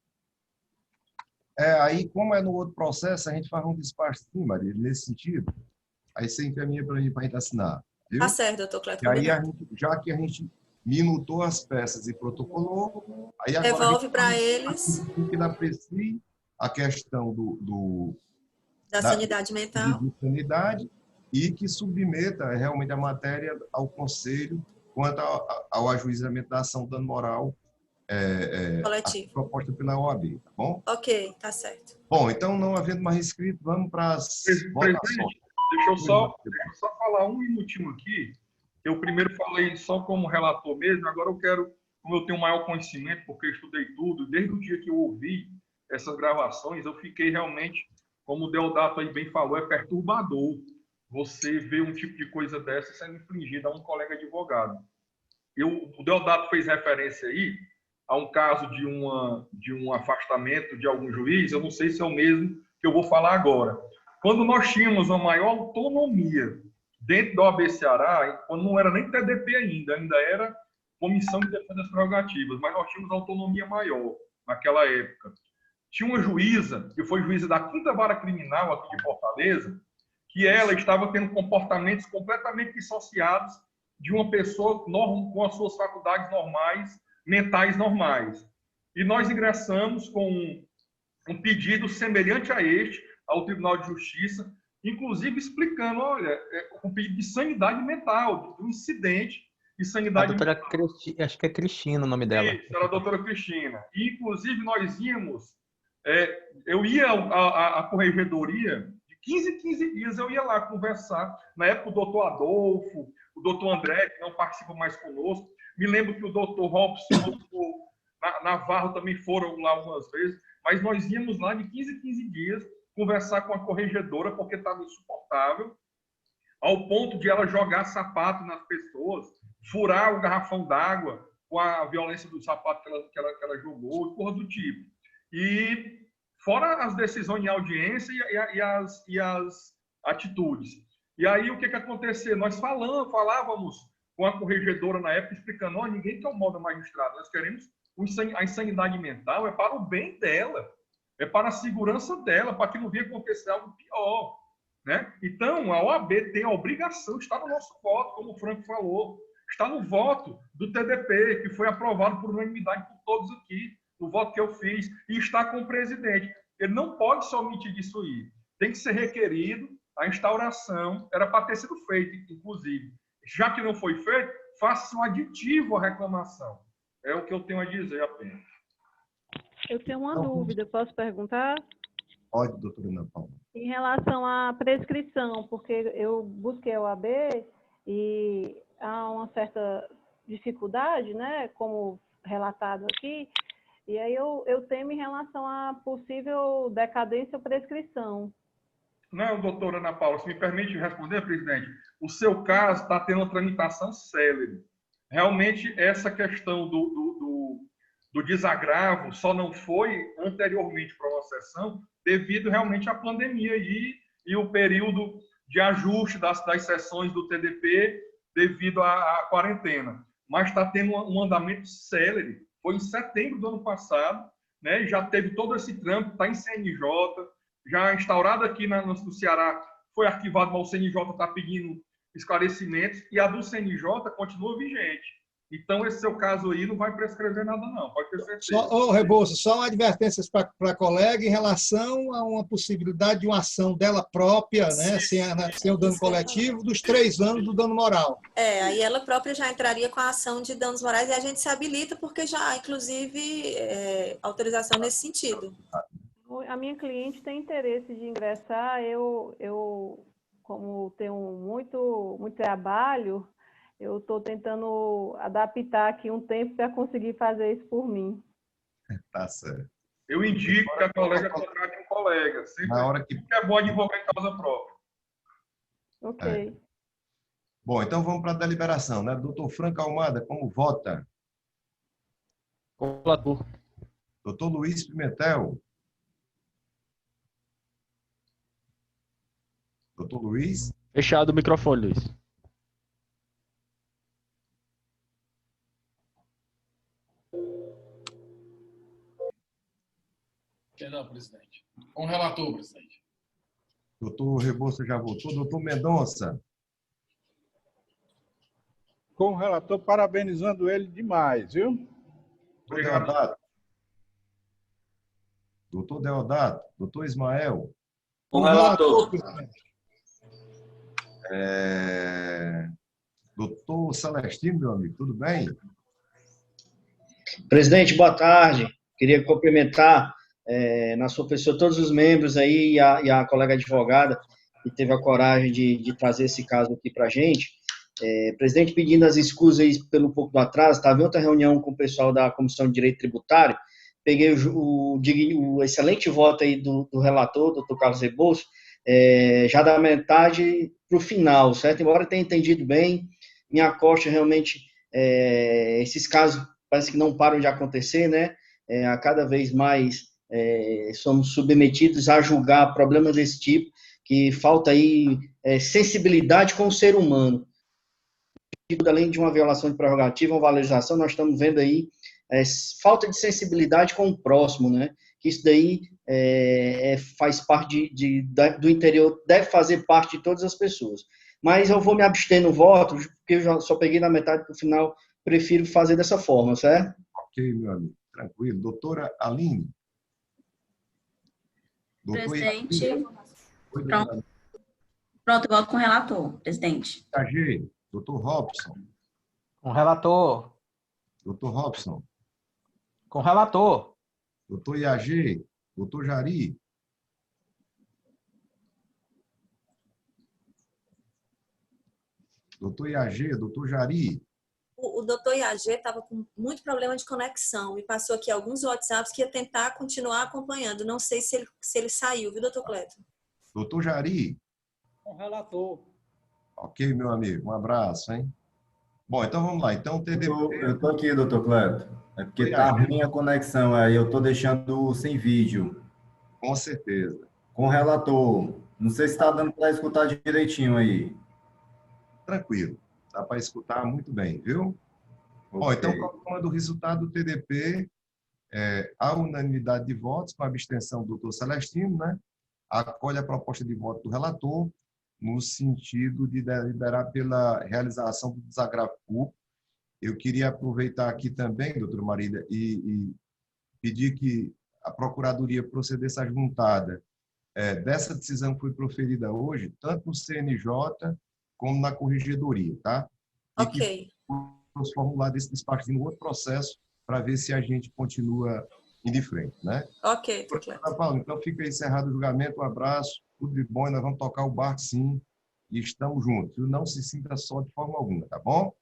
Aí, como é no outro processo, a gente faz um despacho, sim, Maria, nesse sentido. Aí você encaminha para mim para a gente assinar, viu? Tá certo, doutor Cleto, E aí, combinado. já que a gente minutou as peças e protocolou, aí agora Devolve para eles que aprecie a questão da sanidade mental. de sanidade e que submeta realmente a matéria ao conselho quanto ao ajuizamento da ação dano moral Coletivo. proposta pela OAB, tá bom? Ok, tá certo. Bom, então, não havendo mais inscrito, vamos para as votações. Presidente, deixa eu só falar um minutinho aqui. Eu primeiro falei só como relator mesmo, agora eu quero, como eu tenho maior conhecimento, porque eu estudei tudo, desde o dia que eu ouvi essas gravações, eu fiquei realmente, como o Deodato aí bem falou, é perturbador você ver um tipo de coisa dessa sendo infligida a um colega advogado. O Deodato fez referência aí a um caso de um afastamento de algum juiz, eu não sei se é o mesmo que eu vou falar agora. Quando nós tínhamos uma maior autonomia dentro do OAB Ceará, quando não era nem TDP ainda era Comissão de Defesa das Prerrogativas, mas nós tínhamos autonomia maior naquela época. Tinha uma juíza, que foi juíza da 5ª Vara Criminal aqui de Fortaleza, que ela estava tendo comportamentos completamente dissociados de uma pessoa com as suas faculdades normais, mentais normais. E nós ingressamos com um pedido semelhante a este ao Tribunal de Justiça, inclusive explicando, olha, um pedido de sanidade mental, do incidente de sanidade mental. Acho que é Cristina o nome dela. Isso, era a doutora Cristina. E, inclusive, nós íamos... eu ia à corregedoria, de 15 em 15 dias eu ia lá conversar. Na época, o doutor Adolfo, o doutor André, que não participa mais conosco. Me lembro que o doutor Robson, o doutor Navarro também foram lá algumas vezes. Mas nós íamos lá de 15 em 15 dias conversar com a corregedora, porque estava insuportável, ao ponto de ela jogar sapato nas pessoas, furar o garrafão d'água com a violência do sapato que ela jogou e coisa do tipo. E fora as decisões em audiência e as atitudes. E aí, o que aconteceu? Nós falávamos com a corregedora na época, explicando, ninguém quer o modo magistrado, nós queremos a insanidade mental, é para o bem dela, é para a segurança dela, para que não venha acontecer algo pior. Né? Então, a OAB tem a obrigação, está no nosso voto, como o Franco falou, está no voto do TDP, que foi aprovado por unanimidade por todos aqui, no voto que eu fiz, e está com o presidente. Ele não pode se omitir disso aí. Tem que ser requerido a instauração, era para ter sido feito, inclusive. Já que não foi feito, faça um aditivo à reclamação. É o que eu tenho a dizer apenas. Eu tenho uma dúvida, posso perguntar? Pode, doutora Ana Paula. Em relação à prescrição, porque eu busquei a OAB e há uma certa dificuldade, né, como relatado aqui, e aí eu temo em relação à possível decadência ou prescrição. Não, doutora Ana Paula, se me permite responder, presidente, o seu caso está tendo uma tramitação célere. Realmente, essa questão do desagravo só não foi anteriormente para uma sessão devido realmente à pandemia e o período de ajuste das sessões do TDP devido à quarentena. Mas está tendo um andamento célere. Foi em setembro do ano passado, né? E já teve todo esse trâmite, está em CNJ, já instaurado aqui no Ceará, foi arquivado, mas o CNJ está pedindo esclarecimentos e a do CNJ continua vigente. Então, esse seu caso aí não vai prescrever nada, não. Pode ter certeza. Rebouças, só uma advertência para a colega em relação a uma possibilidade de uma ação dela própria, né, sem o dano coletivo, dos 3 anos do dano moral. Aí ela própria já entraria com a ação de danos morais e a gente se habilita porque já há, inclusive, autorização nesse sentido. A minha cliente tem interesse de ingressar, eu como tenho muito trabalho, eu estou tentando adaptar aqui um tempo para conseguir fazer isso por mim. Tá certo. Eu indico que a colega contrate um colega. Sempre Na hora que... é bom advogar em causa própria. Ok. Bom, então vamos para a deliberação, né? Doutor Franco Almada, como vota? Com o relator. Doutor Luiz Pimentel? Doutor Luiz? Fechado o microfone, Luiz. Não, presidente. Com o relator, presidente. Doutor Rebouças já votou. Doutor Mendonça? Com o relator, parabenizando ele demais, viu? Doutor Deodato? Doutor Deodato? Doutor Ismael? Com o relator. Doutor Celestino, meu amigo, tudo bem? Presidente, boa tarde. Queria cumprimentar, na sua pessoa, todos os membros aí e a colega advogada que teve a coragem de trazer esse caso aqui para a gente. Presidente, pedindo as escusas aí pelo pouco do atraso, estava em outra reunião com o pessoal da Comissão de Direito Tributário, peguei o excelente voto aí do relator, doutor Carlos Rebouças, já da metade para o final, certo? Embora eu tenha entendido bem, minha costa realmente, esses casos parece que não param de acontecer, né? A cada vez mais somos submetidos a julgar problemas desse tipo, que falta aí sensibilidade com o ser humano. Além de uma violação de prerrogativa, uma valorização, nós estamos vendo aí falta de sensibilidade com o próximo, né? Que isso daí faz parte do interior, deve fazer parte de todas as pessoas. Mas eu vou me abster no voto, porque eu já só peguei na metade para o final, prefiro fazer dessa forma, certo? Ok, meu amigo, tranquilo. Doutora Aline? Presidente. Pronto. Pronto, voto com o relator, presidente. AG, doutor Robson? Com o relator. Doutor Robson? Com o relator. Doutor IAG? Doutor Jari? Doutor IAG, doutor Jari? O doutor IAG estava com muito problema de conexão. Me passou aqui alguns WhatsApps que ia tentar continuar acompanhando. Não sei se ele saiu, viu, doutor Cleto? Doutor Jari? Com o relator. Ok, meu amigo. Um abraço, hein? Bom, então vamos lá. Então, Eu estou aqui, doutor Cleto. É porque está ruim a conexão, aí eu estou deixando sem vídeo. Com certeza. Com o relator. Não sei se está dando para escutar direitinho aí. Tranquilo. Dá para escutar muito bem, viu? Okay. Bom, então, calculando o resultado do TDP, a unanimidade de votos, com a abstenção do doutor Celestino, né? Acolhe a proposta de voto do relator, no sentido de deliberar pela realização do desagravo público. Eu queria aproveitar aqui também, doutora Marília, e pedir que a Procuradoria procedesse à juntada dessa decisão que foi proferida hoje, tanto no CNJ como na Corregedoria, tá? E que vamos formular desse despacho no outro processo para ver se a gente continua indo de frente, né? Ok. Paulo, então fica encerrado o julgamento, um abraço, tudo de bom, e nós vamos tocar o barco sim, e estamos juntos. Não se sinta só de forma alguma, tá bom?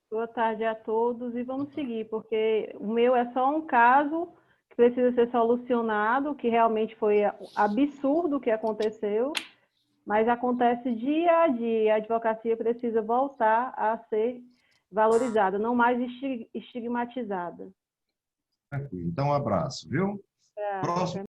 Boa tarde a todos e vamos seguir, porque o meu é só um caso que precisa ser solucionado, que realmente foi absurdo o que aconteceu, mas acontece dia a dia, a advocacia precisa voltar a ser valorizada, não mais estigmatizada. Então, um abraço, viu? Próximo.